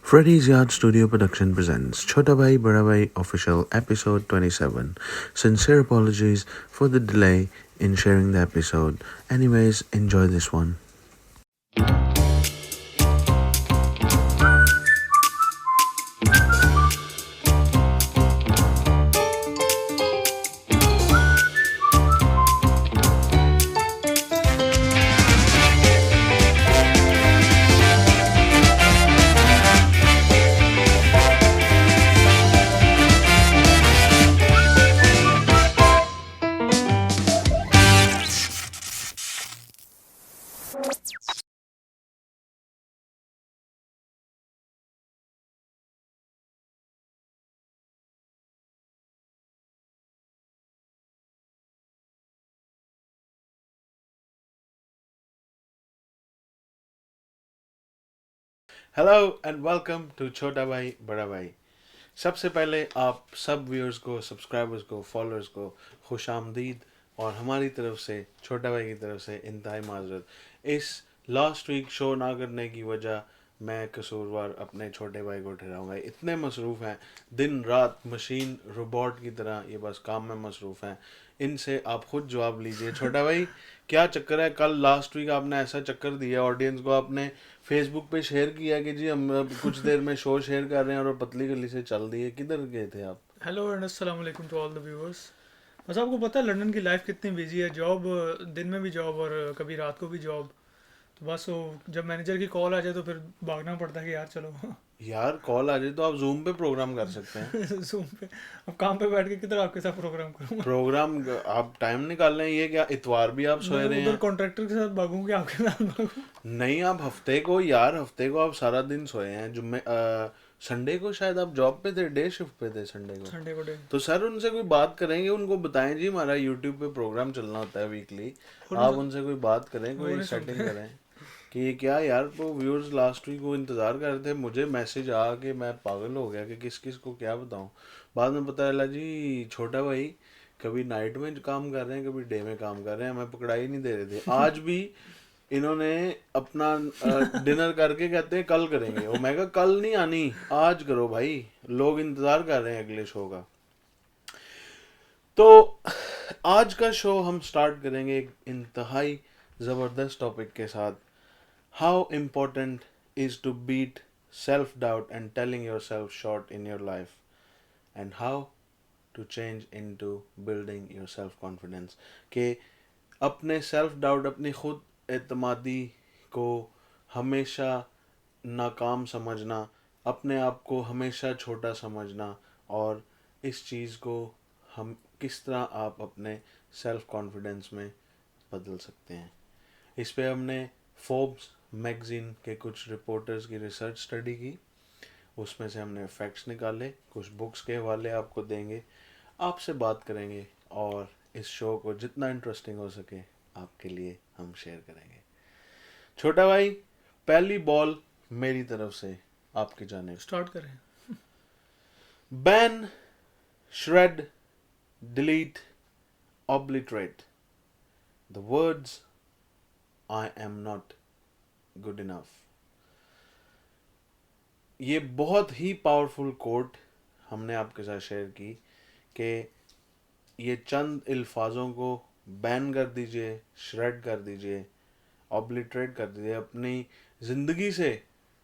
Fredys Yard Studio Production presents Chotta Bhai, Barra Bhai Official Episode 27. Sincere apologies for the delay in sharing the episode. Anyways, enjoy this one. Hello and welcome to छोटा भाई बड़ा भाई। सबसे पहले आप सब viewers को, subscribers को, फॉलोअर्स को खुश आमदीद और हमारी तरफ से, छोटा भाई की तरफ से इंतहाई माजरत। इस लास्ट वीक शो ना करने की वजह मैं कसूरवार अपने छोटे भाई को ठहराऊंगा। इतने मसरूफ़ हैं, दिन रात मशीन रोबोट की तरह ये बस काम में मसरूफ़ हैं। इनसे आप खुद जवाब लीजिए। छोटा भाई, क्या चक्कर है? कल लास्ट वीक आपने ऐसा चक्कर दिया ऑडियंस को, आपने फेसबुक पे शेयर किया कि जी हम अब कुछ देर में शो शेयर कर रहे हैं और पतली गली से चल दिए। किधर गए थे आप? हेलो एंड अस्सलाम वालेकुम टू ऑल द व्यूअर्स। बस आपको पता है लंदन की लाइफ कितनी बिजी है। जॉब, दिन में भी जॉब और कभी रात को भी जॉब। तो बस वो जब मैनेजर की कॉल आ जाए तो फिर भागना पड़ता है कि यार चलो यार कॉल आ जाए तो आप जूम पे प्रोग्राम कर सकते हैं। जूम पे। अब काम पे बैठ के किधर आपके साथ प्रोग्राम करूँगा। प्रोग्राम आप टाइम निकाल रहे हैं। ये क्या इतवार भी आप मैं सोए रहे उधर हैं? कॉन्ट्रैक्टर के साथ भागूँ कि आपके साथ भागूँ। नहीं, आप हफ्ते को, यार हफ्ते को आप सारा दिन सोए हैं। जुम्मे संडे को शायद आप जॉब पे थे, डे शिफ्ट पे थे संडे को। संडे को डे तो सर उनसे कोई बात करेंगे, उनको बताएं जी हमारा यूट्यूब पे प्रोग्राम चलना होता है वीकली। हो नहीं आप सुन उनसे कोई बात करें, वो कोई नहीं सेटिंग सुनते। करें कि ये क्या यार। वो व्यूअर्स लास्ट वीक वो इंतज़ार कर रहे थे, मुझे मैसेज आ के मैं पागल हो गया कि किस किस को क्या बताऊं। बाद में पता चला जी छोटा भाई कभी नाइट में काम कर रहे हैं, कभी डे में काम कर रहे हैं। हमें पकड़ा ही नहीं दे रहे थे। आज भी इन्होंने अपना डिनर करके कहते हैं कल करेंगे। वो मैं कहा कल नहीं आनी, आज करो भाई, लोग इंतज़ार कर रहे हैं अगले शो का। तो आज का शो हम स्टार्ट करेंगे एक इंतहाई ज़बरदस्त टॉपिक के साथ। How important is to beat self doubt and telling yourself short in your life, and how to change into building your self confidence. के अपने सेल्फ डाउट, अपनी खुद एतमादी को हमेशा नाकाम समझना, अपने आप को हमेशा छोटा समझना, और इस चीज़ को हम किस तरह आप अपने सेल्फ कॉन्फिडेंस में बदल सकते हैं। इस पे हमने फोर्ब्स मैगज़ीन के कुछ रिपोर्टर्स की रिसर्च स्टडी की, उसमें से हमने फैक्ट्स निकाले, कुछ बुक्स के हवाले आपको देंगे, आपसे बात करेंगे और इस शो को जितना इंटरेस्टिंग हो सके आपके लिए हम शेयर करेंगे। छोटा भाई, पहली बॉल मेरी तरफ से आपकी जानिब। स्टार्ट करें। Ban, shred, delete, obliterate the words I am not good enough। ये बहुत ही पावरफुल कोट हमने आपके साथ शेयर की कि ये चंद अल्फाजों को बैन कर दीजिए, श्रेड कर दीजिए, ऑब्लिटरेट कर दीजिए, अपनी ज़िंदगी से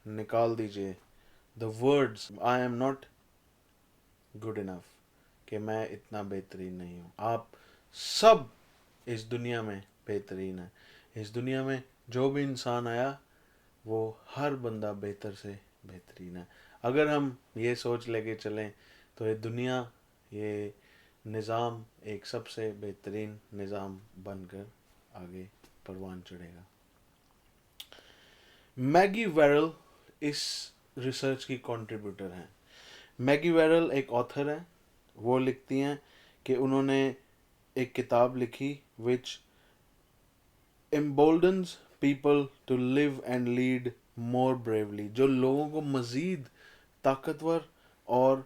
निकाल दीजिए। The words I am not good enough, कि मैं इतना बेहतरीन नहीं हूँ। आप सब इस दुनिया में बेहतरीन है। इस दुनिया में जो भी इंसान आया वो हर बंदा बेहतर से बेहतरीन है। अगर हम ये सोच लेके चलें तो ये दुनिया, ये निज़ाम एक सबसे बेहतरीन निज़ाम बनकर आगे परवान चढ़ेगा। मैगी वेरल इस रिसर्च की कंट्रीब्यूटर हैं। मैगी वेरल एक ऑथर हैं। वो लिखती हैं कि उन्होंने एक किताब लिखी which emboldens people to live and lead more bravely, जो लोगों को मज़ीद ताकतवर और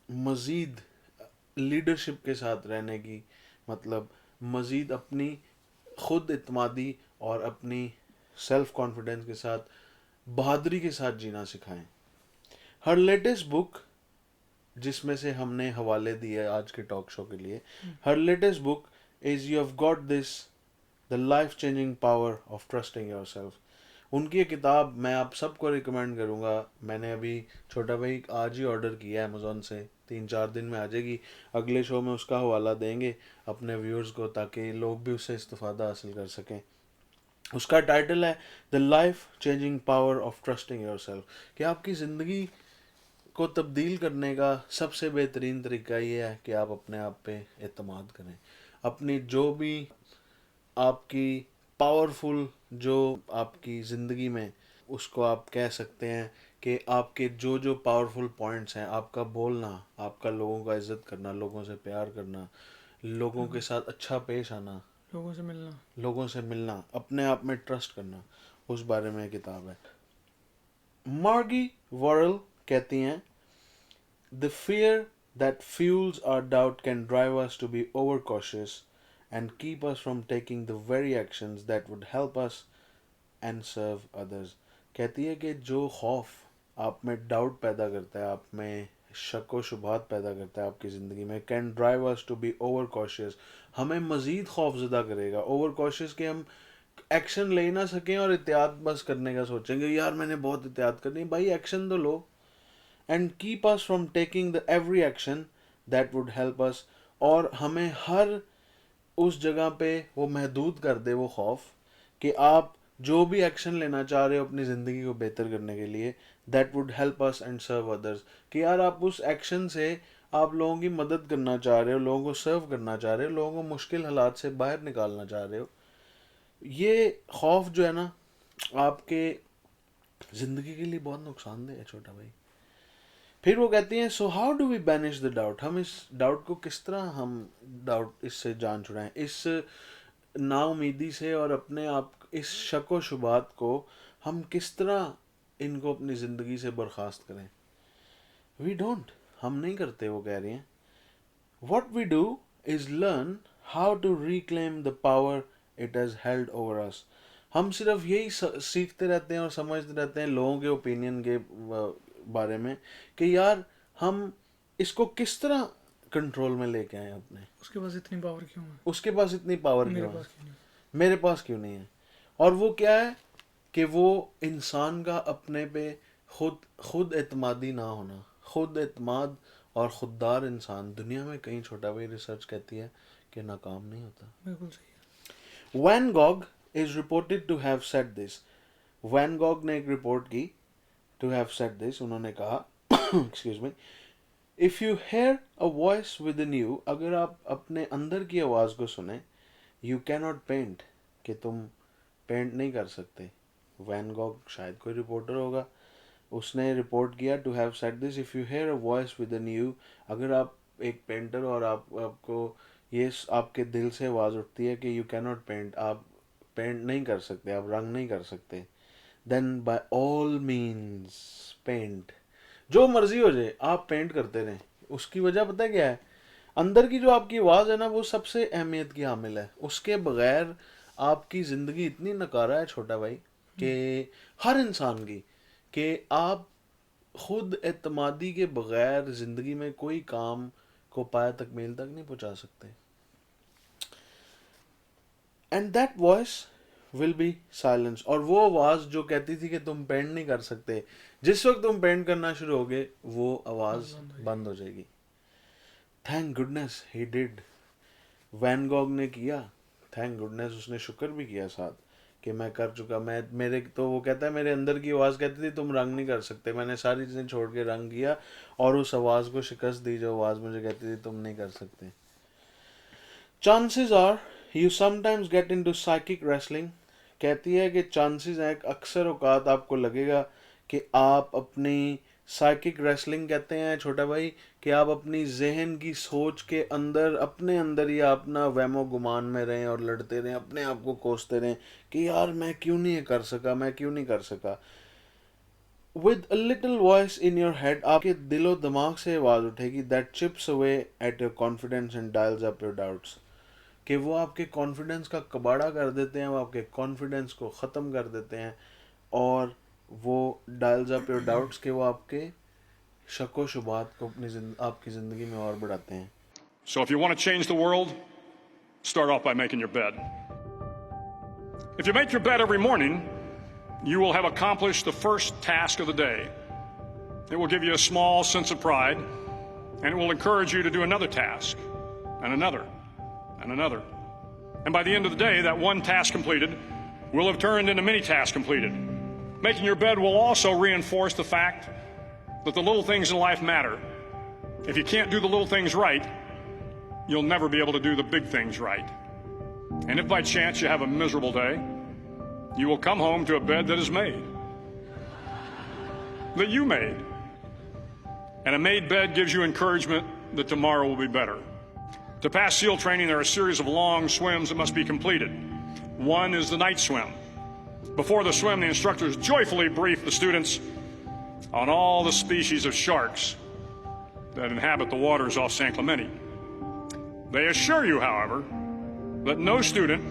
मज़ीद लीडरशिप के साथ रहने की, मतलब मज़ीद अपनी खुद इत्मादी और अपनी सेल्फ कॉन्फिडेंस के साथ बहादुरी के साथ जीना सिखाएं। हर लेटेस्ट बुक, जिसमें से हमने हवाले दिए आज के टॉक शो के लिए, हर latest book is you have got this the life changing power of trusting yourself. उनकी ये किताब मैं आप सबको रिकमेंड करूँगा। मैंने अभी छोटा भाई आज ही ऑर्डर किया है अमेज़ोन से, 3-4 दिन में आ जाएगी। अगले शो में उसका हवाला देंगे अपने व्यूअर्स को, ताकि लोग भी उससे इस्तेफादा हासिल कर सकें। उसका टाइटल है the life changing power of trusting yourself, कि आपकी ज़िंदगी को तब्दील करने का सबसे बेहतरीन तरीका ये है कि आप अपने आप पे एतमाद करें। अपनी जो भी आपकी पावरफुल जो आपकी ज़िंदगी में, उसको आप कह सकते हैं कि आपके जो जो पावरफुल पॉइंट्स हैं, आपका बोलना, आपका लोगों का इज्जत करना, लोगों से प्यार करना, लोगों के साथ अच्छा पेश आना, लोगों से मिलना, अपने आप में ट्रस्ट करना, उस बारे में किताब है। मार्गी वॉरल कहती हैं the fear that fuels our doubt can drive us to be over cautious and keep us from taking the very actions that would help us and serve others। कहती है कि जो खौफ आप में डाउट पैदा करता है, आप में शक व शुबहात पैदा करता है आपकी ज़िंदगी में, can drive us to be over cautious, हमें मज़ीद खौफज़दा करेगा। ओवर कॉशियस कि हम एक्शन ले ना सकें और एहतियात बस करने का सोचेंगे, यार मैंने बहुत एहतियात करनी है। भाई एक्शन तो लो। And keep us from taking the every action that would help us, और हमें हर उस जगह पे वो महदूद कर दे वो खौफ कि आप जो भी एक्शन लेना चाह रहे हो अपनी ज़िंदगी को बेहतर करने के लिए, that would help us and serve others, कि यार आप उस एक्शन से आप लोगों की मदद करना चाह रहे हो, लोगों को सर्व करना चाह रहे हो, लोगों को मुश्किल हालात से बाहर निकालना चाह रहे हो। ये खौफ जो है ना, आपके ज़िंदगी के लिए बहुत नुकसानदेह है छोटा भाई। फिर वो कहती हैं so how do we banish the doubt, हम इस डाउट को किस तरह हम डाउट इससे जान छुड़ाएं, इस नाउमीदी से, और अपने आप इस शक व शुबात को हम किस तरह इनको अपनी ज़िंदगी से बर्खास्त करें। वी डोंट, हम नहीं करते, वो कह रही हैं। What we do is learn how to reclaim the power it has held over us. हम सिर्फ यही सीखते रहते हैं और समझते रहते हैं लोगों के ओपिनियन के बारे में कि यार हम इसको किस तरह कंट्रोल में लेके आए अपने। उसके पास इतनी पावर क्यों है, उसके पास इतनी पावर मेरे क्यों है, पास क्यों नहीं। मेरे पास क्यों नहीं है। और वो क्या है कि वो इंसान का अपने पे खुद एतमादी ना होना। खुद एतमाद और खुददार इंसान दुनिया में कहीं, छोटा भाई रिसर्च कहती है कि नाकाम नहीं होता। बिल्कुल सही है। Van Gogh is reported to have said this. Van Gogh ने एक रिपोर्ट की टू हैव सेड दिस, उन्होंने कहा excuse me, if you hear a voice within you, अगर आप अपने अंदर की आवाज़ को सुने, यू कैनॉट पेंट, कि तुम पेंट नहीं कर सकते। वैन गॉग शायद कोई रिपोर्टर होगा, उसने रिपोर्ट किया to have said this, if you hear a voice within you, अगर आप एक पेंटर और आपको ये आपके दिल से आवाज़ उठती है कि यू कैनॉट पेंट, आप पेंट नहीं कर सकते, आप रंग नहीं कर सकते, then by all means paint, जो मर्जी हो जाए आप पेंट करते रहें। उसकी वजह पता है क्या है, अंदर की जो आपकी आवाज़ है ना, वो सबसे अहमियत की हामिल है। उसके बगैर आपकी ज़िंदगी इतनी नकारा है छोटा भाई, कि हर इंसान की, कि आप खुद एतमादी के बगैर ज़िंदगी में कोई काम को पाया तकमील तक नहीं पहुंचा सकते। And that voice will be silence, और वो आवाज़ जो कहती थी कि तुम पेंट नहीं कर सकते, जिस वक्त तुम पेंट करना शुरू होगे वो आवाज़ बंद हो जाएगी। Thank goodness he did, Van Gogh ने किया, थैंक गुडनेस उसने शुक्र भी किया साथ कि मैं कर चुका। मैं मेरे तो वो कहता है मेरे अंदर की आवाज़ कहती थी तुम रंग नहीं कर सकते, मैंने सारी चीज़ें छोड़ के रंग किया और उस आवाज़ को शिकस्त दी जो आवाज़ मुझे कहती थी तुम नहीं कर सकते। Chances are you sometimes get into psychic wrestling, कहती है कि चांसेस हैं, अक्सर औकात आपको लगेगा कि आप अपनी साइकिक रेसलिंग कहते हैं छोटा भाई, कि आप अपनी जहन की सोच के अंदर, अपने अंदर ही अपना वहमो गुमान में रहें और लड़ते रहें, अपने आप को कोसते रहें कि यार मैं क्यों नहीं कर सका, मैं क्यों नहीं कर सका। With a little voice in your head, आपके दिलो दिमाग से आवाज़ उठेगी that chips away at your confidence and dials up your doubts, कि वो आपके कॉन्फिडेंस का कबाड़ा कर देते हैं, वो आपके कॉन्फिडेंस को ख़त्म कर देते हैं, और वो डायल्स अप योर डाउट्स, के वो आपके शको शुबात को आपकी ज़िंदगी में और बढ़ाते हैं. So if you want to change the world, start off by making your bed. If you make your bed every morning, you will have accomplished the first task of the day. It will give you a small sense of pride, and it will encourage you to do another task, and another, and another. And by the end of the day, that one task completed will have turned into many tasks completed. Making your bed will also reinforce the fact that the little things in life matter. If you can't do the little things right, you'll never be able to do the big things right. And if by chance you have a miserable day, you will come home to a bed that is made, that you made. And a made bed gives you encouragement that tomorrow will be better. To pass SEAL training, there are a series of long swims that must be completed. One is the night swim. Before the swim, the instructors joyfully brief the students on all the species of sharks that inhabit the waters off San Clemente. They assure you, however, that no student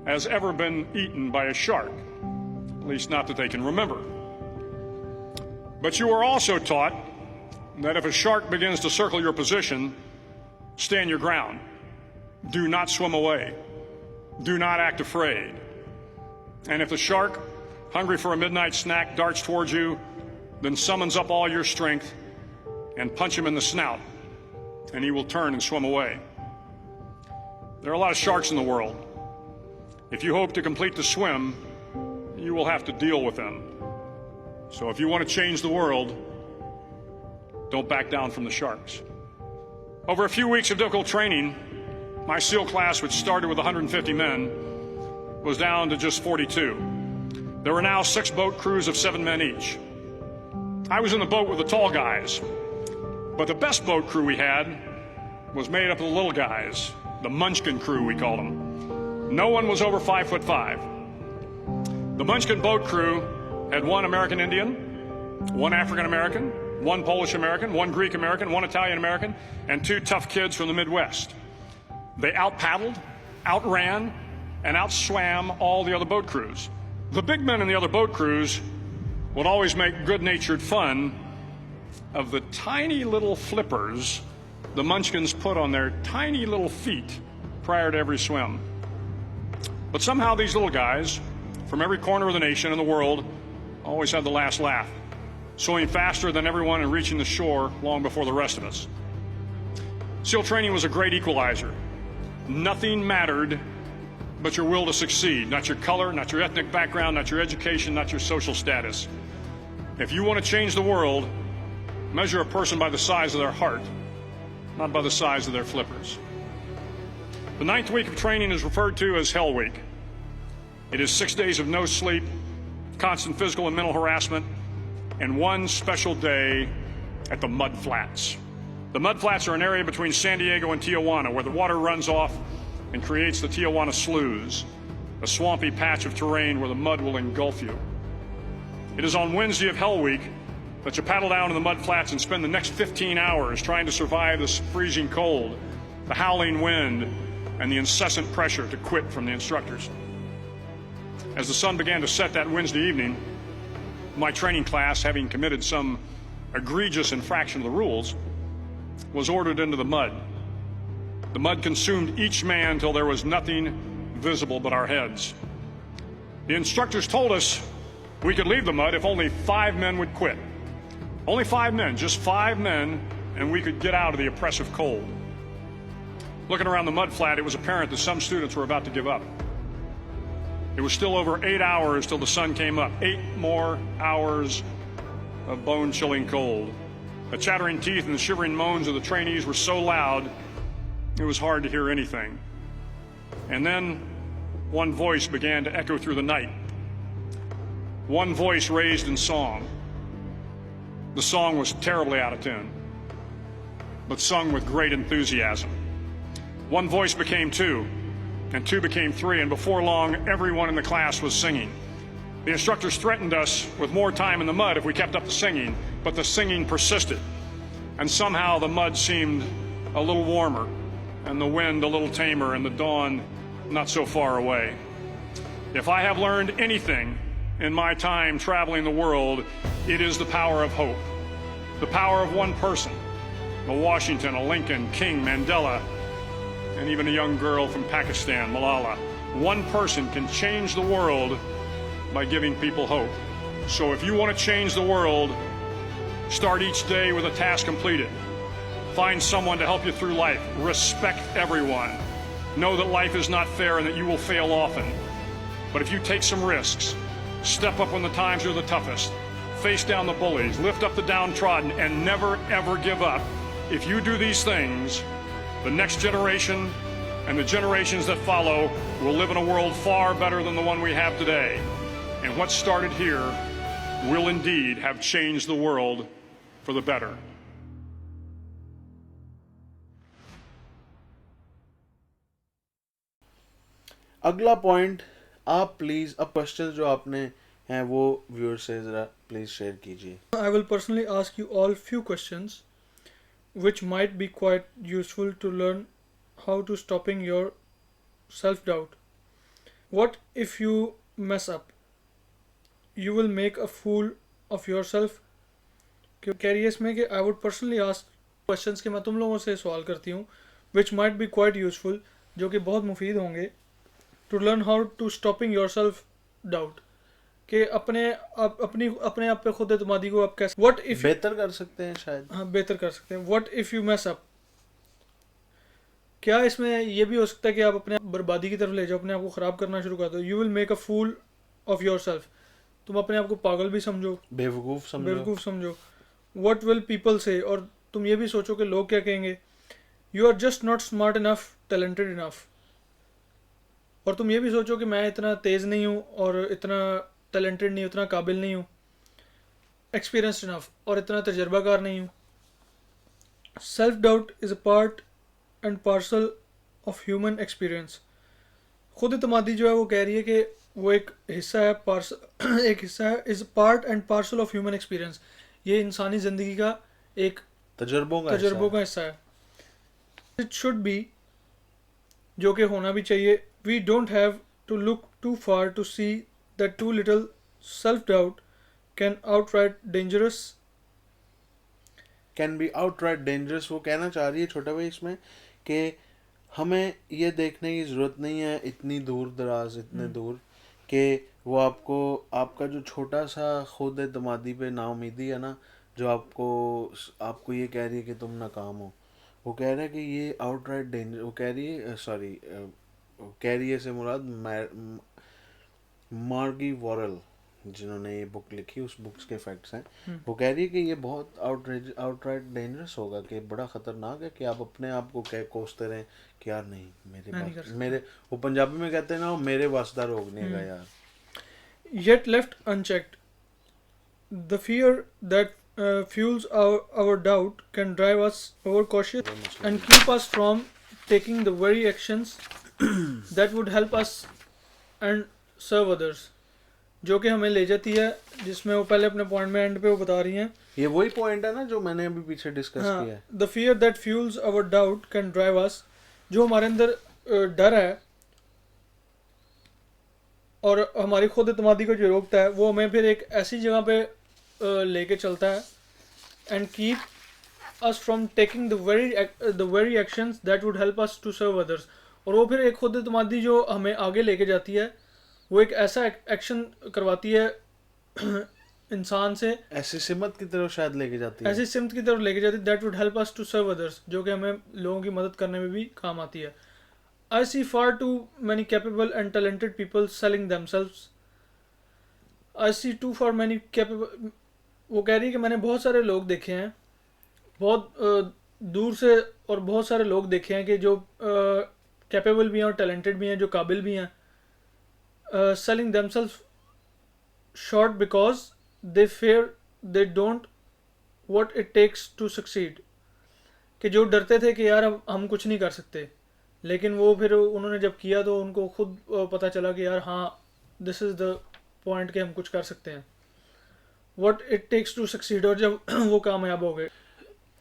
has ever been eaten by a shark, at least not that they can remember. But you are also taught that if a shark begins to circle your position, stand your ground. Do not swim away. Do not act afraid. And if the shark, hungry for a midnight snack, darts towards you, then summons up all your strength and punch him in the snout, and he will turn and swim away. There are a lot of sharks in the world. If you hope to complete the swim, you will have to deal with them. So if you want to change the world, don't back down from the sharks. Over a few weeks of difficult training, my SEAL class, which started with 150 men, was down to just 42. There were now 6 boat crews of 7 men each. I was in the boat with the tall guys, but the best boat crew we had was made up of the little guys, the Munchkin crew, we called them. No one was over 5'5". The Munchkin boat crew had 1 American Indian, 1 African American, 1 Polish American, 1 Greek American, 1 Italian American, and 2 tough kids from the Midwest. They out-paddled, outran, and outswam all the other boat crews. The big men in the other boat crews would always make good-natured fun of the tiny little flippers the Munchkins put on their tiny little feet prior to every swim. But somehow these little guys from every corner of the nation and the world always had the last laugh, swimming faster than everyone and reaching the shore long before the rest of us. SEAL training was a great equalizer. Nothing mattered but your will to succeed, not your color, not your ethnic background, not your education, not your social status. If you want to change the world, measure a person by the size of their heart, not by the size of their flippers. The 9th week of training is referred to as Hell Week. It is 6 days of no sleep, constant physical and mental harassment, and 1 special day at the Mud Flats. The Mud Flats are an area between San Diego and Tijuana where the water runs off and creates the Tijuana Sloughs, a swampy patch of terrain where the mud will engulf you. It is on Wednesday of Hell Week that you paddle down to the Mud Flats and spend the next 15 hours trying to survive this freezing cold, the howling wind, and the incessant pressure to quit from the instructors. As the sun began to set that Wednesday evening, my training class, having committed some egregious infraction of the rules, was ordered into the mud. The mud consumed each man till there was nothing visible but our heads. The instructors told us we could leave the mud if only 5 men would quit. Only 5 men, just 5 men, and we could get out of the oppressive cold. Looking around the mud flat, it was apparent that some students were about to give up. It was still over 8 hours till the sun came up. 8 more hours of bone-chilling cold. The chattering teeth and the shivering moans of the trainees were so loud, it was hard to hear anything. And then one voice began to echo through the night. One voice raised in song. The song was terribly out of tune, but sung with great enthusiasm. One voice became 2, and 2 became 3, and before long, everyone in the class was singing. The instructors threatened us with more time in the mud if we kept up the singing, but the singing persisted. And somehow the mud seemed a little warmer, and the wind a little tamer, and the dawn not so far away. If I have learned anything in my time traveling the world, it is the power of hope. The The power of one person, a Washington, a Lincoln, King, Mandela, and even a young girl from Pakistan, Malala. One person can change the world by giving people hope. So if you want to change the world, start each day with a task completed. Find someone to help you through life. Respect everyone. Know that life is not fair and that you will fail often. But if you take some risks, step up when the times are the toughest, face down the bullies, lift up the downtrodden, and never ever give up, if you do these things, the next generation and the generations that follow will live in a world far better than the one we have today. And what started here will indeed have changed the world for the better. अगला point आप please अब question जो आपने हैं वो viewer से जरा please share कीजिए. I will personally ask you all few questions which might be quite useful to learn how to stopping your self-doubt. What if you mess up? You will make a fool of yourself. कह रही है इसमें कि I would personally ask questions कि मैं तुम लोगों से सवाल करती हूँ which might be quite useful, जो कि बहुत मुफीद होंगे, to learn how to stopping yourself doubt, कि अपने आप पे खुद एतमादी को आप कैसे what if बेहतर कर सकते हैं शायद. हाँ बेहतर कर सकते हैं. what if you mess up, क्या इसमें ये भी हो सकता है कि आप अपने बर्बादी की तरफ ले जाओ, अपने आप को ख़राब करना शुरू कर दो. you will make a fool of yourself, तुम अपने आप को पागल भी समझो, बेवकूफ़ समझो. what will people say, और तुम ये भी सोचो कि लोग क्या कहेंगे. you are just not smart enough, talented enough, और तुम ये भी सोचो कि मैं इतना तेज़ नहीं हूँ और इतना टैलेंटेड नहीं हूँ, इतना काबिल नहीं हूँ, एक्सपीरियंस्ड इनफ, और इतना तजर्बाकार नहीं हूँ. Self doubt is a part and parcel of human experience. खुद एतमादी जो है वो कह रही है कि वो एक हिस्सा है, एक हिस्सा है, is part and parcel of human experience. ये इंसानी ज़िंदगी का एक तजर्बों का हिस्सा है. इट शुड बी, जो कि होना भी चाहिए. We don't have to look too far to see that too little self-doubt can be outright dangerous. वो कहना चाह रही है छोटा भाई इसमें कि हमें ये देखने की ज़रूरत नहीं है इतनी इतने दूर कि वो आपका जो छोटा सा खुद एतमादी पे नाउमीदी है ना, जो आपको ये कह रही है कि तुम नाकाम हो. वो कह रहा है कि ये आउटराइट डेंजर, वो कह रही है कैरियर से मुराद मार्गी वॉरल जिन्होंने ये बुक लिखी, उस बुक्स के फैक्ट्स हैं. वो कह रही है कि ये बहुत आउटराइट डेंजरस होगा, कि बड़ा ख़तरनाक है कि आप अपने आप को कोसते रहें कि यार नहीं मेरे वो पंजाबी में कहते हैं ना, मेरे वास्ता रोग नहीं है यार. Yet left unchecked, the fear that fuels our doubt can drive us overcautious and keep us from taking the very actions that would help us and serve others. जो कि हमें ले जाती है, जिसमें वो पहले अपने पॉइंट में एंड पे वो बता रही हैं, ये वही पॉइंट है ना जो मैंने अभी पीछे डिस्कस किया है. The fear that fuels our doubt can drive us, जो हमारे अंदर डर है और हमारी खुद एतमादी को जो रोकता है, वो हमें फिर एक ऐसी जगह पे लेके चलता है and keep us from taking the very actions that would help us to serve others. और वो फिर एक खुद एतमादी जो हमें आगे लेके जाती है, वो एक ऐसा एक्शन करवाती है इंसान से, ऐसी सिमत की तरफ शायद लेके जाती है, that would help us to serve others, जो कि हमें लोगों की मदद करने में भी काम आती है. I see far too many capable and talented people selling themselves. I see too far many capable. वो कह रही है कि मैंने बहुत सारे लोग देखे हैं, बहुत दूर से, और बहुत सारे लोग देखे हैं कि जो कैपेबल भी हैं और टैलेंटेड भी हैं, जो काबिल भी हैं, selling themselves short because they fear they don't what it takes to succeed. कि जो डरते थे कि यार हम कुछ नहीं कर सकते, लेकिन वो फिर उन्होंने जब किया तो उनको खुद पता चला कि यार हाँ, दिस इज़ द पॉइंट कि हम कुछ कर सकते हैं. What it takes to succeed, और जब वो कामयाब हो गए.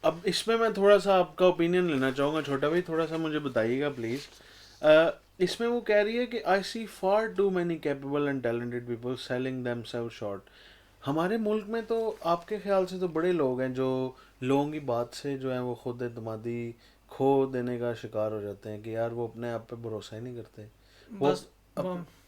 अब इसमें मैं थोड़ा सा आपका ओपिनियन लेना चाहूँगा छोटा भाई, थोड़ा सा मुझे बताइएगा प्लीज़. इसमें वो कह रही है कि I see far too many capable and talented people selling themselves short. हमारे मुल्क में तो आपके ख्याल से तो बड़े लोग हैं जो लोगों की बात से जो है वो खुद एतमादी खो देने का शिकार हो जाते हैं कि यार वो अपने आप पे भरोसा ही नहीं करते। वो बस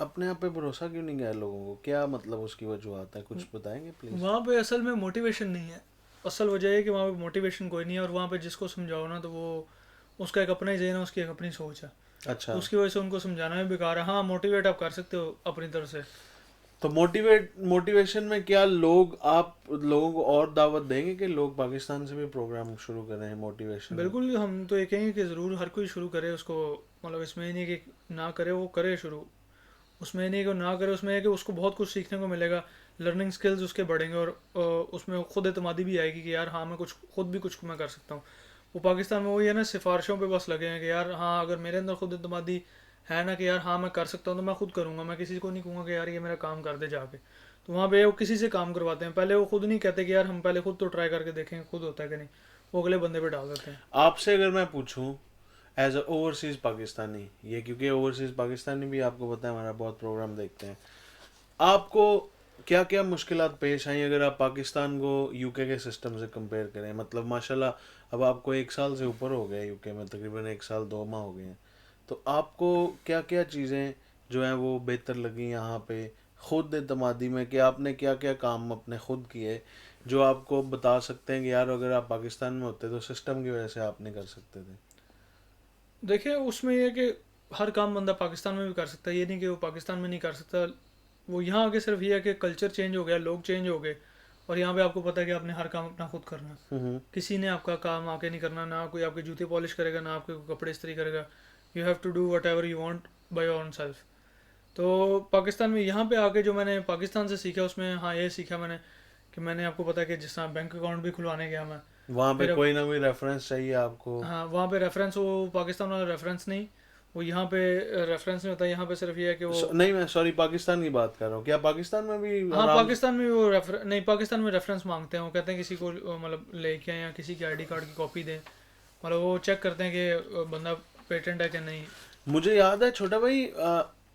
अपने आप पे भरोसा क्यों नहीं गया लोगों को, क्या मतलब उसकी वजूहत है, कुछ बताएंगे प्लीज। वहाँ पे असल में मोटिवेशन नहीं है। असल वजह है कि वहाँ पे मोटिवेशन कोई नहीं है, और वहाँ पे जिसको समझाओ ना तो वो उसका एक अपना ही जहन है, उसकी एक अपनी सोच है, अच्छा, तो उसकी वजह से उनको समझाना भी बेकार है। हाँ, मोटिवेट आप कर सकते हो अपनी तरफ से। तो मोटिवेशन में क्या लोग, आप लोगों को और दावत देंगे कि लोग पाकिस्तान से भी प्रोग्राम शुरू करें मोटिवेशन में। बिल्कुल, हम तो ये कहेंगे कि ज़रूर हर कोई शुरू करे उसको। मतलब इसमें ही नहीं कि ना करे, वो करे शुरू। उसमें ही नहीं कि वो ना करे, उसमें है कि उसको बहुत कुछ सीखने को मिलेगा, लर्निंग स्किल्स उसके बढ़ेंगे, और उसमें खुद एतमादी भी आएगी कि यार हाँ मैं कुछ खुद भी कुछ मैं कर सकता हूँ। वो पाकिस्तान में वही है ना, सिफारिशों पे बस लगे हैं कि यार हाँ अगर मेरे अंदर खुद एतमादी है ना कि यार हाँ मैं कर सकता हूँ, तो मैं खुद करूँगा, मैं किसी को नहीं कहूँगा कि यार ये मेरा काम कर दे जाके। तो वहाँ पे वो किसी से काम करवाते हैं, पहले वो खुद नहीं कहते कि यार हम पहले खुद तो ट्राई करके देखेंगे खुद होता है कि नहीं, वो अगले बंदे पे डाल देते हैं। आपसे अगर मैं पूछूं एज अ ओवरसीज पाकिस्तानी, ये क्योंकि ओवरसीज पाकिस्तानी भी आपको पता है हमारा बहुत प्रोग्राम देखते हैं, आपको क्या क्या मुश्किलात पेश आई अगर आप पाकिस्तान को यूके के सिस्टम से कंपेयर करें। मतलब माशाल्लाह अब आपको 1 साल से ऊपर हो गया यूके में, तकरीबन 1 साल 2 माह हो गए हैं। तो आपको क्या क्या चीज़ें जो हैं वो बेहतर लगी यहाँ पे खुद एतमादी में, कि आपने क्या क्या काम अपने खुद किए जो आपको बता सकते हैं कि यार अगर आप पाकिस्तान में होते तो सिस्टम की वजह से आप नहीं कर सकते थे। देखिए उसमें ये है कि हर काम बंदा पाकिस्तान में भी कर सकता है, ये नहीं कि वो पाकिस्तान में नहीं कर सकता। वो यहाँ आके सिर्फ ये है कि कल्चर चेंज हो गया, लोग चेंज हो गए, और यहाँ पे आपको पता है कि आपने हर काम अपना खुद करना है। किसी ने आपका काम आके नहीं करना, ना कोई आपके जूते पॉलिश करेगा, ना आपके कपड़े इस्त्री करेगा। You have to do whatever you want by your own self. तो पाकिस्तान में यहाँ पे आके जो मैंने पाकिस्तान से सीखा, उसमें हाँ ये सीखा मैंने कि मैंने आपको पता है कि जिस तरह बैंक अकाउंट भी खुलवाने गया मैं, वहाँ पे फिर कोई ना कोई रेफरेंस चाहिए आपको। हाँ वहाँ पे रेफरेंस, वो पाकिस्तान वाला रेफरेंस नहीं, वो यहाँ पे रेफरेंस नहीं होता। यहाँ पे सिर्फ ये है कि वो नहीं, मैं सॉरी पाकिस्तान की बात कर रहा हूँ, क्या पाकिस्तान में भी हाँ आराम से। पाकिस्तान में वो रेफर नहीं, पाकिस्तान में रेफरेंस मांगते हैं। वो कहते हैं किसी को मतलब लेके आए या किसी की आईडी कार्ड की कॉपी दें, मतलब वो चेक करते हैं कि बंदा पेटेंट है कि नहीं। मुझे याद है छोटा भाई,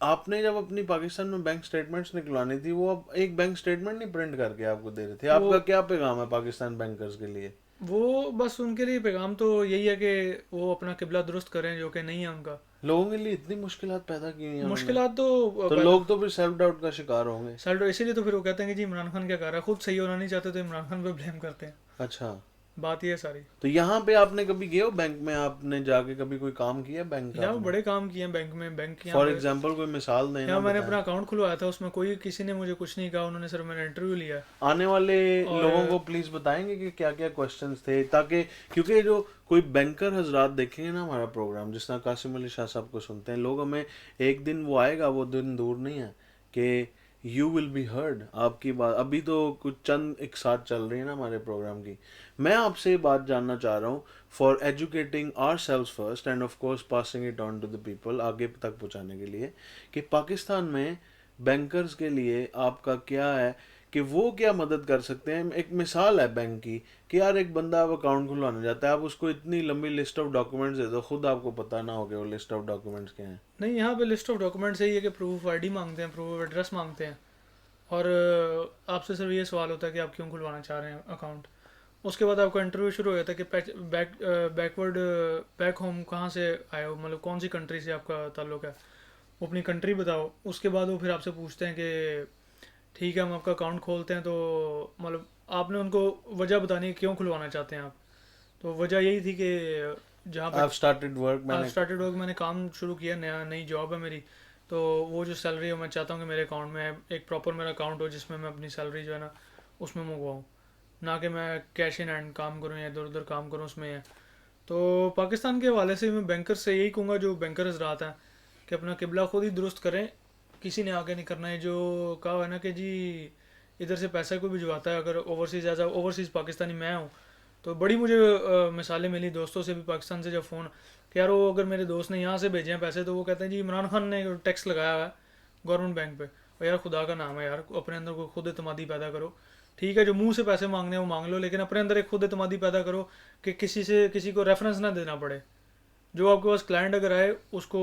आपने जब अपनी पाकिस्तान में बैंक स्टेटमेंट्स निकलवानी थी, वो अब एक बैंक स्टेटमेंट नहीं प्रिंट करके आपको दे रहे थे। वो आपका क्या पैगाम है पाकिस्तान बैंकर्स के लिए। वो बस उनके लिए पैगाम तो यही है कि वो अपना किबला दुरुस्त करें, जो कि नहीं है उनका। लोगों के लिए इतनी मुश्किलात पैदा की हैं उन्होंने, मुश्किलात तो तो पैदा लोग तो फिर सेल्फ डाउट का शिकार होंगे। सैलरी, इसीलिए तो फिर वो कहते हैं कि जी इमरान खान क्या कर रहा है, खुद सही होना नहीं चाहते तो इमरान खान पे ब्लेम करते हैं। अच्छा, बात ये है सारी। तो यहाँ पे आपने कभी गए हो बैंक में, आपने जाके कभी कोई काम किया बैंक का यहाँ आपने। बड़े काम किए हैं बैंक में, बैंक यहाँ फॉर पे। एग्जाम्पल कोई मिसाल देना यहाँ मैंने अपना बताएं। अकाउंट खुलवाया था, उसमें कोई किसी ने मुझे कुछ नहीं कहा, उन्होंने सिर्फ मेरा इंटरव्यू लिया। आने वाले और लोगों को प्लीज बताएंगे कि क्या क्या क्वेश्चंस थे, ताकि क्योंकि जो कोई बैंकर हजरात देखेंगे ना हमारा प्रोग्राम, जिस तरह कासिम अली शाह साहब को सुनते हैं लोग, हमें एक दिन वो आएगा, वो दिन दूर नहीं है कि यू विल बी हर्ड आपकी बात। अभी तो कुछ चंद एक साथ चल रही है ना हमारे प्रोग्राम की। मैं आपसे बात जानना चाह रहा हूँ for educating ourselves first and of course passing it on to the people, आगे तक पहुँचाने के लिए, कि पाकिस्तान में बैंकर्स के लिए आपका क्या है, कि वो क्या मदद कर सकते हैं। एक मिसाल है बैंक की कि यार एक बंदा अब अकाउंट खुलवाने जाता है, आप उसको इतनी लंबी लिस्ट ऑफ डॉक्यूमेंट्स दे दो, खुद आपको पता ना हो कि वो लिस्ट ऑफ डॉक्यूमेंट्स क्या हैं। नहीं, यहाँ पे लिस्ट ऑफ डॉक्यूमेंट्स यही है कि प्रूफ ऑफ आईडी मांगते हैं, प्रूफ ऑफ एड्रेस मांगते हैं, और आपसे सिर्फ ये सवाल होता है कि आप क्यों खुलवाना चाह रहे हैं अकाउंट। उसके बाद आपका इंटरव्यू शुरू हो जाता है कि बैक होम कहाँ से आए हो, मतलब कौन सी कंट्री से आपका ताल्लुक है, वो अपनी कंट्री बताओ। उसके बाद वो फिर आपसे पूछते हैं कि ठीक है हम आपका अकाउंट खोलते हैं, तो मतलब आपने उनको वजह बतानी है क्यों खुलवाना चाहते हैं आप। तो वजह यही थी कि जहाँ पर I've started work, मैंने स्टार्टेड वर्क, मैंने काम शुरू किया, नई जॉब है मेरी, तो वो जो सैलरी है मैं चाहता हूँ कि मेरे अकाउंट में एक प्रॉपर मेरा अकाउंट हो जिसमें मैं अपनी सैलरी जो है ना उसमें मंगवाऊँ, ना कि मैं कैश इन हैंड काम करूँ या इधर उधर काम करूँ उसमें है। तो पाकिस्तान के हवाले से मैं बैंकर से यही कहूँगा, जो बैंकर हजरात हैं, कि अपना किबला खुद ही दुरुस्त करें, किसी ने आगे नहीं करना है। जो कहा है ना कि जी इधर से पैसा कोई भिजवाता है, अगर ओवरसीज़ एज ओवरसीज़ पाकिस्तानी मैं हूँ, तो बड़ी मुझे मिसालें मिली दोस्तों से भी पाकिस्तान से, जब फ़ोन कि यार वो अगर मेरे दोस्त ने यहाँ से भेजे हैं पैसे, तो वो कहते हैं जी इमरान खान ने टैक्स लगाया हुआ है गवर्नमेंट बैंक पे। और यार खुदा का नाम है यार, अपने अंदर कोई खुद एतमादी पैदा करो। ठीक है जो मुंह से पैसे मांगने हैं वो मांग लो, लेकिन अपने अंदर एक खुद एतमादी पैदा करो कि किसी को रेफरेंस ना देना पड़े। जो आपके पास क्लाइंट अगर आए, उसको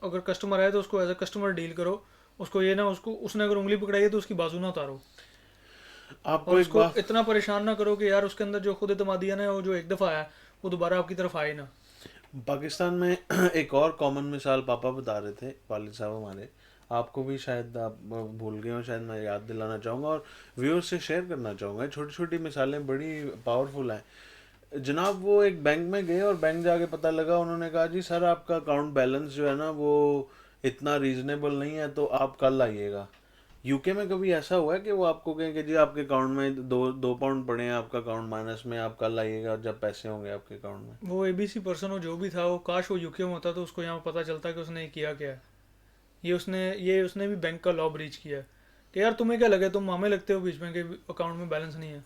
अगर कस्टमर आए तो उसको एज अ कस्टमर डील करो, उसको ये ना उसको उसने अगर उंगली पकड़ाई है तो उसकी बाजू ना उतारो। आपको और एक उसको बात, इतना परेशान ना करो कि यार उसके अंदर जो खुद एतमादी है ना, वो जो एक दफ़ा आया वो दोबारा आपकी तरफ आए ना। पाकिस्तान में एक और कॉमन मिसाल पापा बता रहे थे, वालिद साहब हमारे, आपको भी शायद आप भूल गए हो, शायद मैं याद दिलाना चाहूँगा और व्यूअर्स से शेयर करना चाहूँगा। छोटी छोटी मिसालें बड़ी पावरफुल हैं। जनाब वो एक बैंक में गए और बैंक जाके पता लगा, उन्होंने कहा जी सर आपका अकाउंट बैलेंस जो है ना वो इतना रीजनेबल नहीं है, तो आप कल आइएगा। यूके में कभी ऐसा हुआ है कि वो आपको कहें कि जी आपके अकाउंट में दो पाउंड पड़े हैं, आपका अकाउंट माइनस में, आप कल आइएगा जब पैसे होंगे आपके अकाउंट में? वो एबीसी पर्सन हो जो भी था, वो काश वो यूके में होता तो उसको यहाँ पता चलता कि उसने किया क्या है। ये उसने भी बैंक का लॉ ब्रीच किया है कि यार तुम्हें क्या लगे, तुम मामे लगते हो बीच में कि अकाउंट में बैलेंस नहीं है।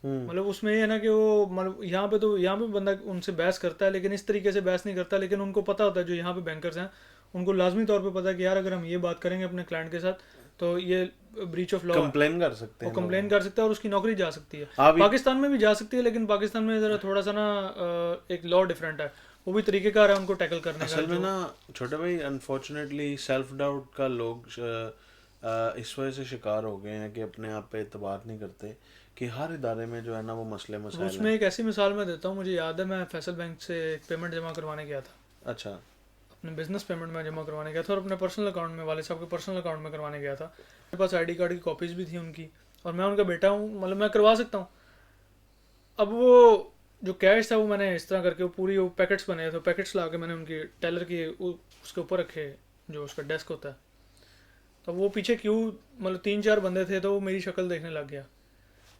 मतलब उसमें ये है ना कि वो मतलब यहाँ पे बंदा उनसे बहस करता है, लेकिन इस तरीके से बहस नहीं करता। लेकिन उनको पता होता है, जो यहाँ पे बैंकर्स हैं उनको लाजमी तौर पे पता है कि यार अगर हम ये बात करेंगे अपने क्लाइंट के साथ तो ये ब्रीच ऑफ लॉ है, कंप्लेन कर सकते वो हैं कंप्लेन लोग। कर सकता है और उसकी नौकरी जा सकती है। आप पाकिस्तान में भी जा सकती है, लेकिन पाकिस्तान में ज़रा थोड़ा सा ना एक लॉ डिफरेंट है, वो भी तरीकेकार है उनको टैकल करने का। असल में ना छोटे भाई, अनफॉर्चुनेटली सेल्फ डाउट का लोग इस वजह से शिकार हो गए हैं कि अपने आप पे एतबार नहीं करते कि हर इदारे में जो है ना वो मसले मसाइल उसमें हैं। एक ऐसी मिसाल मैं देता हूँ, मुझे याद है मैं फैसल बैंक से एक पेमेंट जमा करवाने गया था। अच्छा। अपने बिजनेस पेमेंट में जमा करवाने गया था और अपने पर्सनल अकाउंट में, वाले साहब के पर्सनल अकाउंट में करवाने गया था। मेरे पास आईडी कार्ड की कॉपीज़ भी थी उनकी, और मैं उनका बेटा हूँ, मतलब मैं करवा सकता हूँ। अब वो जो कैश था वो मैंने इस तरह करके, वो पूरी वो पैकेट्स बने थे, पैकेट्स ला के मैंने उनकी टेलर की उसके ऊपर रखे, जो उसका डेस्क होता है। तो वो पीछे क्यों, मतलब 3-4 बंदे थे, तो वो मेरी शक्ल देखने लग गया।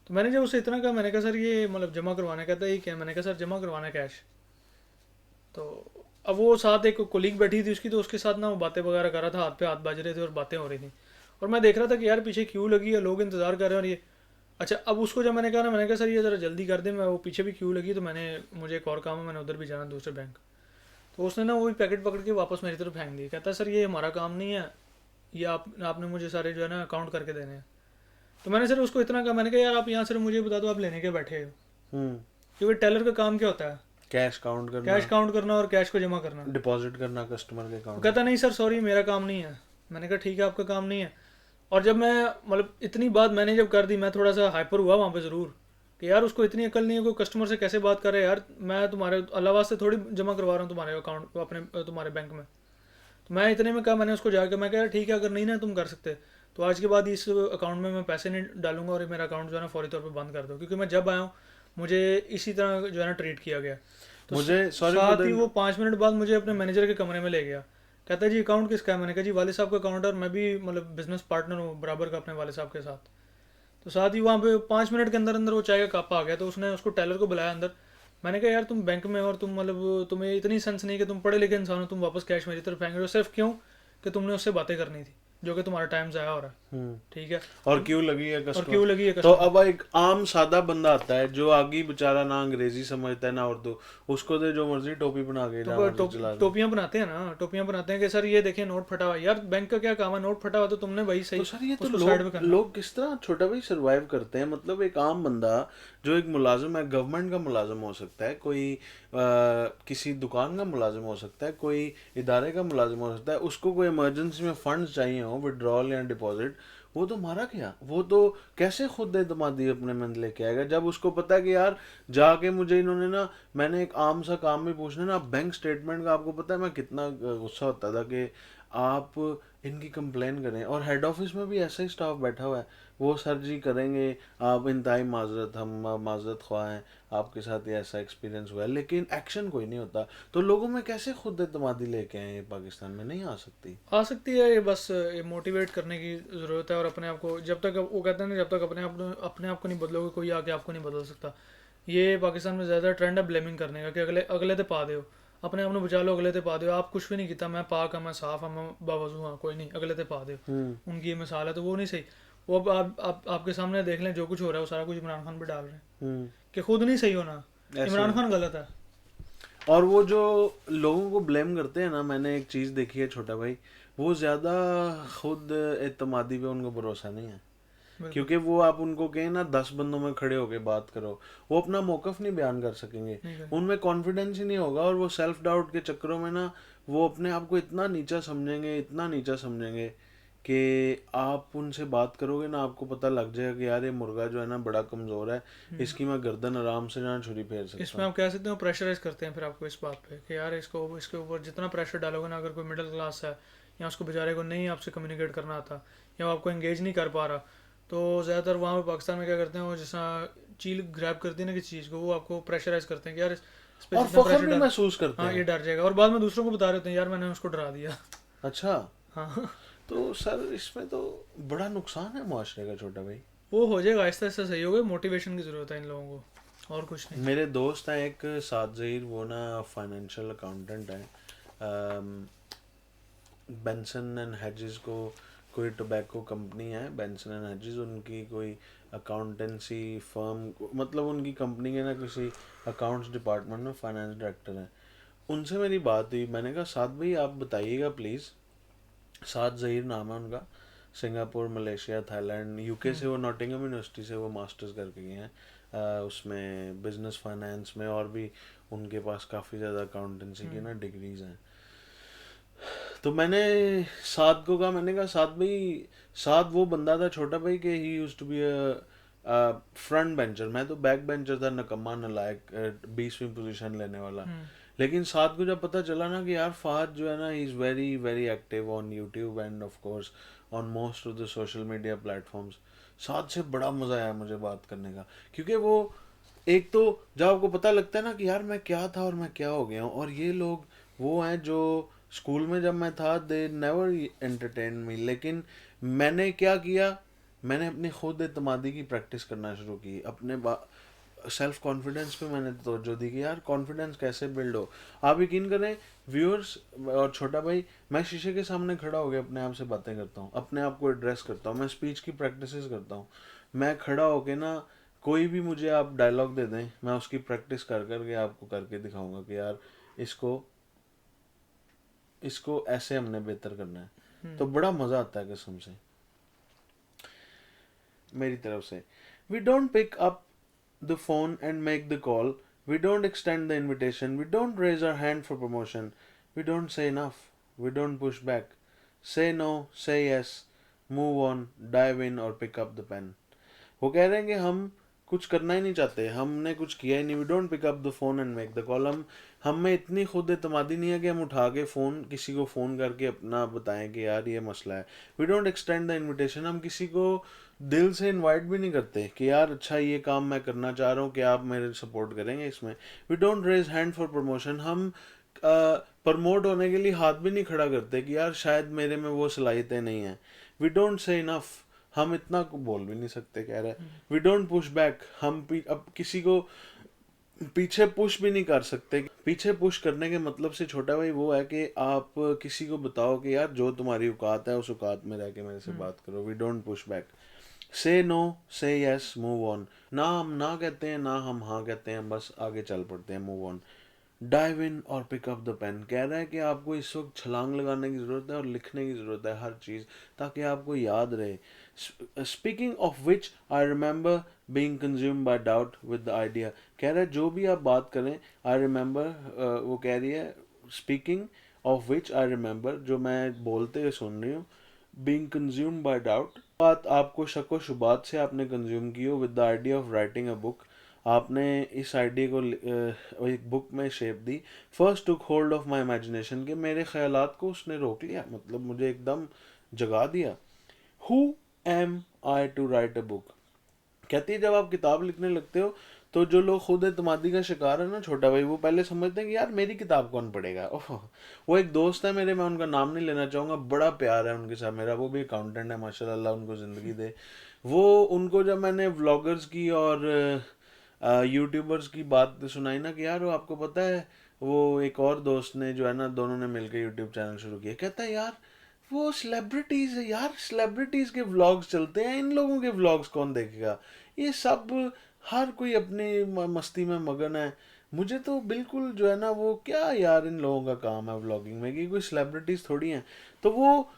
तो मैंने जब उससे इतना कहा, मैंने कहा सर ये मतलब जमा करवाने का था, ये क्या? मैंने कहा सर जमा करवाना है कैश। तो अब वो साथ एक कोलीग बैठी थी उसकी, तो उसके साथ ना वो बातें वगैरह कर रहा था, हाथ पे हाथ बाज रहे थे और बातें हो रही थी। और मैं देख रहा था कि यार पीछे क्यों लगी है, लोग इंतज़ार कर रहे हैं और ये। अच्छा, अब उसको जब मैंने कहा ना, मैंने कहा सर ये ज़रा जल्दी कर दे, मैं वो पीछे भी क्यों लगी, तो मुझे एक और काम है, मैंने उधर भी जाना दूसरे बैंक। तो उसने ना वही पैकेट पकड़ के वापस मेरी तरफ फेंक दी। कहता सर ये हमारा काम नहीं है, ये आपने मुझे सारे जो है ना अकाउंट करके देने हैं। तो मैंने सर उसको इतना कहा, मैंने कहा यार आप यहाँ सर मुझे बता दो आप लेने के बैठे हो, क्योंकि टेलर का काम क्या होता है? कैश काउंट करना, कैश काउंट करना और कैश को जमा करना, डिपॉजिट करना कस्टमर के वो अकाउंट में। कहता नहीं सर सॉरी मेरा काम नहीं है। मैंने कहा ठीक है आपका काम नहीं है। और जब मैं मतलब इतनी बात मैंने जब कर दी, मैं थोड़ा सा हाइपर हुआ वहाँ पे ज़रूर कि यार उसको इतनी अकल नहीं है, कोई कस्टमर से कैसे बात करे यार, मैं तुम्हारे अलावा से थोड़ी जमा करवा रहा हूँ तुम्हारे अकाउंट अपने तुम्हारे बैंक में। तो मैं इतने में कहा, मैंने उसको जाकर मैं कहा यार ठीक है अगर नहीं ना तुम कर सकते तो आज के बाद इस अकाउंट में मैं पैसे नहीं डालूंगा और ये मेरा अकाउंट जो है ना फौरी तौर पर बंद कर दो, क्योंकि मैं जब आया हूँ मुझे इसी तरह जो है ना ट्रीट किया गया। तो मुझे सॉरी साथ ही वो 5 मिनट बाद मुझे अपने मैनेजर के कमरे में ले गया। कहता है जी अकाउंट किसका है? मैंने कहा जी वाले साहब का अकाउंट है, और मैं भी मतलब बिजनेस पार्टनर हूँ बराबर का अपने वाले साहब के साथ। तो साथ ही वहाँ पे 5 मिनट के अंदर अंदर वो चाय का कप आ गया। तो उसने उसको टेलर को बुलाया अंदर। मैंने कहा यार तुम बैंक में हो और तुम मतलब तुम्हें इतनी सेंस नहीं कि तुम पढ़े लिखे इंसान हो, तुम वापस कैश मेरी तरफ फेंक रहे हो सिर्फ क्यों कि तुमने उससे बातें करनी थी, जो कि तुम्हारा टाइम ज़ाया हो रहा है। ठीक है, और क्यों लगी है और कस्टमर? क्यों लगी है तो कस्टमर? अब एक आम सादा बंदा आता है जो आगे बेचारा ना अंग्रेजी समझता है ना उर्दू, उसको तो जो मर्जी टोपी बना के जहाँ मर्जी चला दे। टोपियां बनाते हैं ना, टोपियां बनाते हैं कि सर ये देखिए नोट फटा हुआ है। यार बैंक का क्या काम है, नोट फटा हुआ तो तुमने भाई सही तो सर ये तो उसको साइड में लोग करना। लोग किस तरह छोटा भाई सरवाइव करते हैं? मतलब एक आम बंदा जो एक मुलाजिम है, गवर्नमेंट का मुलाजिम हो सकता है, कोई किसी दुकान का मुलाजिम हो सकता है, कोई इदारे का मुलाजिम हो सकता है, उसको कोई इमरजेंसी में फंड्स चाहिए हो, विड्रॉल या डिपॉजिट, वो तो मारा क्या, वो तो कैसे खुद एतमादी अपने मन लेके आएगा जब उसको पता है कि यार जाके मुझे इन्होंने ना, मैंने एक आम सा काम भी पूछना ना, बैंक स्टेटमेंट का आपको पता है मैं कितना गुस्सा होता था कि आप इनकी कंप्लेन करें, और हेड ऑफिस में भी ऐसा ही स्टाफ बैठा हुआ है, वो सर जी करेंगे, आप इंतहाई माजरत, हम माजरत ख्वाह हैं, आपके साथ ये ऐसा एक्सपीरियंस हुआ है, लेकिन एक्शन कोई नहीं होता। तो लोगों में कैसे खुद एतमादी लेके आए? ये पाकिस्तान में नहीं आ सकती है, ये बस ये मोटिवेट करने की ज़रूरत है। और अपने आप को जब तक वो कहते हैं ना, जब तक अपने आप को नहीं बदलोगे कोई आके आपको नहीं बदल सकता। ये पाकिस्तान में ज़्यादा ट्रेंड है ब्लेमिंग करने का कि अगले अगले ते पा दो, अपने आप को बचा लो, अगले ते पा दो। आप कुछ भी नहीं किया, मैं पाक हाँ, मैं साफ हाँ, मैं बावजू हाँ, कोई नहीं, अगले ते पा दो। उनकी ये मिसाल है, तो वो नहीं सही। वो अब आपके सामने देख लें जो कुछ हो रहा है, वो सारा कुछ इमरान खान पे डाल रहे हैं कि खुद नहीं सही होना, इमरान खान गलत है। और वो जो लोगों को ब्लेम करते हैं ना, मैंने एक चीज़ देखी है छोटा भाई, वो ज़्यादा खुद एतमादी पे उनको भरोसा नहीं है, क्योंकि वो आप उनको कहें ना 10 बंदों में खड़े होके बात करो, वो अपना मौकफ नहीं बयान कर सकेंगे, उनमें कॉन्फिडेंस ही नहीं होगा, और वो सेल्फ डाउट के चक्करों में ना वो अपने आप को इतना नीचा समझेंगे, इतना नीचा समझेंगे कि आप उनसे बात करोगे ना, आपको पता लग जाएगा कि यार ये मुर्गा जो है ना बड़ा कमज़ोर है, इसकी मैं गर्दन आराम से ना छुरी फेर सकता इसमें हूँ। आप कह सकते हो प्रेशराइज करते हैं फिर आपको इस बात पे कि यार इसको इसके ऊपर जितना प्रेशर डालोगे ना, अगर कोई मिडिल क्लास है या उसको बेचारे को नहीं आपसे कम्युनिकेट करना आता या वो आपको एंगेज नहीं कर पा रहा, तो ज़्यादातर वहाँ पे पाकिस्तान में क्या करते हैं, वो जैसा चील ग्रैब करती है ना किसी चीज़ को, वो आपको प्रेशराइज करते हैं कि यार इस पे और जितना फख्र प्रेशर भी डाल, महसूस करते हाँ ये हैं। डर जाएगा, और बाद में दूसरों को बता रहे होते हैं यार मैंने उसको डरा दिया। अच्छा, हाँ, तो सर इसमें तो बड़ा नुकसान है मुआशरे का छोटा भाई। वो हो जाएगा आहिस्ता आहिस्ता सही होगा, मोटिवेशन की ज़रूरत है इन लोगों को और कुछ नहीं। मेरे दोस्त हैं एक साद ज़हीर, वो ना फाइनेंशियल अकाउंटेंट है। बेंसन एंड हेजिस को कोई टोबैको कंपनी है, बेंसन एंड हेजिस, उनकी कोई अकाउंटेंसी फर्म, मतलब उनकी कंपनी के ना किसी अकाउंट्स डिपार्टमेंट में फाइनेंस डायरेक्टर हैं। उनसे मेरी बात हुई, मैंने कहा साद भाई आप बताइएगा प्लीज़। साद ज़हीर नाम है उनका, सिंगापुर, मलेशिया, थाईलैंड, यूके से, वो नॉटिंघम यूनिवर्सिटी से वो मास्टर्स करके गए हैं उसमें बिजनेस फाइनेंस में, और भी उनके पास काफ़ी ज़्यादा अकाउंटेंसी की ना डिग्रीज हैं। तो मैंने साद को कहा, मैंने कहा साद भाई, साद वो बंदा था छोटा भाई कि he used to be front bencher, मैं तो बैक बेंचर था, नकम्मा नलायक, 20वीं पोजीशन लेने वाला। लेकिन साद को जब पता चला ना कि यार फाद जो है ना, he is very very active on YouTube and of course on most of the social media platforms, Saad से बड़ा मज़ा आया मुझे बात करने का। क्योंकि वो एक तो जब आपको पता लगता है ना कि यार मैं क्या था और मैं क्या हो गया हूँ, और ये लोग वो हैं जो स्कूल में जब मैं था दे नेवर एंटरटेन मी, लेकिन मैंने क्या किया, मैंने अपनी खुद एतमादी की प्रैक्टिस करना शुरू की, अपने सेल्फ कॉन्फिडेंस पे मैंने तवज्जो दी कि यार कॉन्फिडेंस कैसे बिल्ड हो। आप यकीन करें व्यूअर्स और छोटा भाई, मैं शीशे के सामने खड़ा हो गया अपने आप से बातें करता हूँ, अपने आप को एड्रेस करता हूँ, मैं स्पीच की प्रैक्टिस करता हूँ। मैं खड़ा होके ना, कोई भी मुझे आप डायलॉग दे दें, मैं उसकी प्रैक्टिस कर करके आपको करके दिखाऊंगा कि यार इसको इसको ऐसे हमने बेहतर करना है। तो बड़ा मज़ा आता है कसम से मेरी तरफ से। We don't pick up the phone and make the call, we don't extend the invitation, we don't raise our hand for promotion, we don't say enough, we don't push back, say no, say yes, move on, dive in और pick up the pen. वो कह रहे हैं कि हम कुछ करना ही नहीं चाहते, हमने कुछ किया ही नहीं, we don't pick up the phone and make the call. हम में इतनी खुद एतमादी नहीं है कि हम उठा के फ़ोन किसी को फ़ोन करके अपना बताएं कि यार ये मसला है। We don't extend the invitation, हम किसी को दिल से इनवाइट भी नहीं करते कि यार अच्छा ये काम मैं करना चाह रहा हूँ कि आप मेरे सपोर्ट करेंगे इसमें। We don't raise hand for promotion, हम प्रमोट होने के लिए हाथ भी नहीं खड़ा करते कि यार शायद मेरे में वो सलाहियतें नहीं हैं। वी डोंट से इनफ, हम इतना बोल भी नहीं सकते कह रहे। वी डोंट पुश बैक, हम अब किसी को पीछे पुश भी नहीं कर सकते। पीछे पुश करने के मतलब से छोटा भाई वो है कि आप किसी को बताओ कि यार जो तुम्हारी औकात है उस औकात में रह के मेरे से बात करो। We don't push back, say no, say yes, move on. ना हम ना कहते हैं ना हम हाँ कहते हैं, बस आगे चल पड़ते हैं, मूव ऑन। डाइव इन और पिक अप द पेन, कह रहा है कि आपको इस वक्त छलांग लगाने की ज़रूरत है और लिखने की ज़रूरत है हर चीज़, ताकि आपको याद रहे। Speaking of which I remember being consume by doubt with the idea, कह रहा है जो भी आप बात करें, आई रिमेंबर, वो कह रही है speaking of which I remember, जो मैं बोलते हुए सुन रही हूँ, बीइंग कंज्यूम बाय डाउट, बात आपको शक व शुबात से आपने कंज्यूम की हो, with the idea of writing a book, आपने इस आइडिया को एक बुक में shape the. First took hold of my imagination, के मेरे ख्यालात को उसने रोक लिया, मतलब मुझे एकदम जगा दिया। Who am I to write a book, कहती है जब आप किताब लिखने लगते हो तो जो लोग खुद एतमादी का शिकार है ना छोटा भाई, वो पहले समझते हैं कि यार मेरी किताब कौन पढ़ेगा। ओह, वो एक दोस्त है मेरे, मैं उनका नाम नहीं लेना चाहूँगा, बड़ा प्यार है उनके साथ मेरा, वो भी अकाउंटेंट है माशाल्लाह, उनको ज़िंदगी दे। वो उनको जब मैंने व्लॉगर्स की और यूट्यूबर्स की बात सुनाई ना कि यार वो आपको पता है, वो एक और दोस्त ने जो है ना, दोनों ने मिलकर यूट्यूब चैनल शुरू किया, कहता है यार वो सेलिब्रिटीज है यार, सेलिब्रिटीज के व्लॉग्स चलते हैं, इन लोगों के व्लॉग्स कौन देखेगा, ये सब हर कोई अपनी मस्ती में मगन है। मुझे तो बिल्कुल जो है ना, वो क्या यार इन लोगों का काम है व्लॉगिंग में, कि कोई सेलिब्रिटीज थोड़ी हैं। तो वो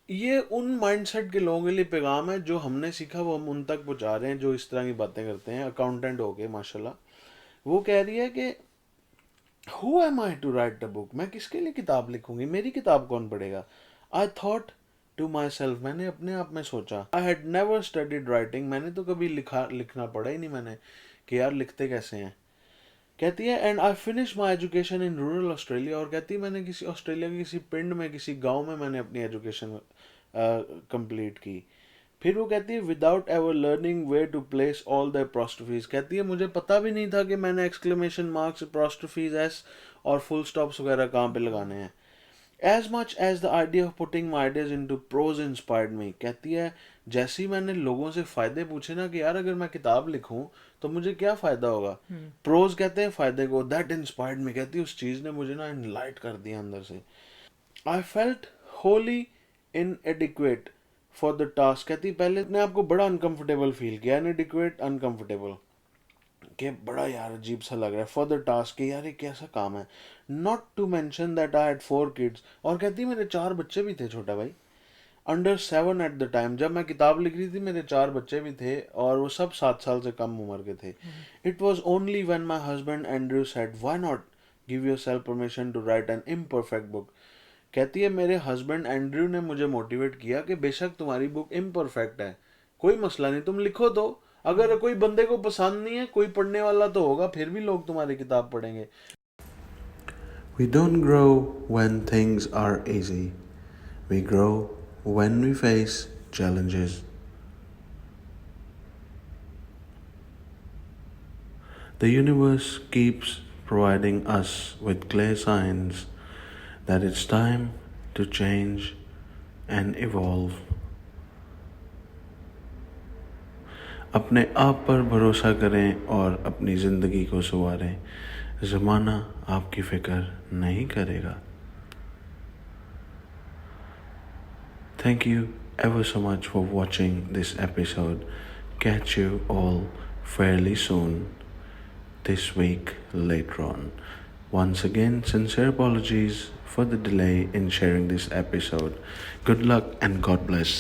ये उन माइंडसेट के लोगों के लिए पैगाम है, जो हमने सीखा वो हम उन तक पहुंचा रहे हैं जो इस तरह की बातें करते हैं, अकाउंटेंट हो गए माशाल्लाह। वो कह रही है कि who am I to write the book, मैं किसके लिए किताब लिखूंगी, मेरी किताब कौन पढ़ेगा। I thought to myself, मैंने अपने आप में सोचा, I had never studied writing, मैंने तो कभी लिखना पढ़ा ही नहीं मैंने कि यार लिखते कैसे हैं। कहती है and I finish my education in rural Australia, और कहती है मैंने किसी ऑस्ट्रेलिया के किसी पिंड में किसी गांव में मैंने अपनी एजुकेशन कंप्लीट की। फिर वो कहती है without ever learning where to place all the apostrophes, कहती है मुझे पता भी नहीं था कि मैंने एक्सक्लेमेशन मार्क्स, एप्रोस्ट्रफीज, एस और फुल स्टॉप्स वगैरह कहाँ पे लगाने हैं। As much as the idea of putting my ideas into prose inspired me, कहती है जैसे ही मैंने लोगों से फ़ायदे पूछे ना कि यार अगर मैं किताब लिखूं तो मुझे क्या फ़ायदा होगा, प्रोज कहते हैं फ़ायदे को, दैट इंस्पायर्ड मी, कहती है उस चीज़ ने मुझे ना इनलाइट कर दिया अंदर से। I felt Holi इनएडिक्वेट for the task, कहती पहले अपने आपको बड़ा अनकंफर्टेबल फील किया, इनएडिक्वेट अनकंफर्टेबल, कि बड़ा यार अजीब सा लग रहा है, फॉर द टास्क कि यार ये कैसा काम है। Not to mention that I had 4 kids, और कहती मेरे 4 बच्चे भी थे छोटा भाई, अंडर 7 एट द टाइम, जब मैं किताब लिख रही थी मेरे 4 बच्चे भी थे और वो सब 7 साल से कम उम्र के थे। It was only when my husband Andrew said why not give yourself permission to write an imperfect book, कहती है मेरे हस्बैंड एंड्रयू ने मुझे मोटिवेट किया कि बेशक तुम्हारी बुक इम्परफेक्ट है, कोई मसला नहीं, तुम लिखो तो, अगर कोई बंदे को पसंद नहीं है कोई पढ़ने वाला तो होगा, फिर भी लोग तुम्हारी किताब पढ़ेंगे। We don't grow when things are easy. We grow when we face challenges. The universe keeps providing us with clear signs that it's time to change and evolve. अपने आप पर भरोसा करें और अपनी ज़िंदगी को संवारें, ज़माना आपकी फ़िक्र नहीं करेगा। Thank you ever so much for watching this episode. Catch you all fairly soon this week later on. Once again, sincere apologies for the delay in sharing this episode. Good luck and God bless.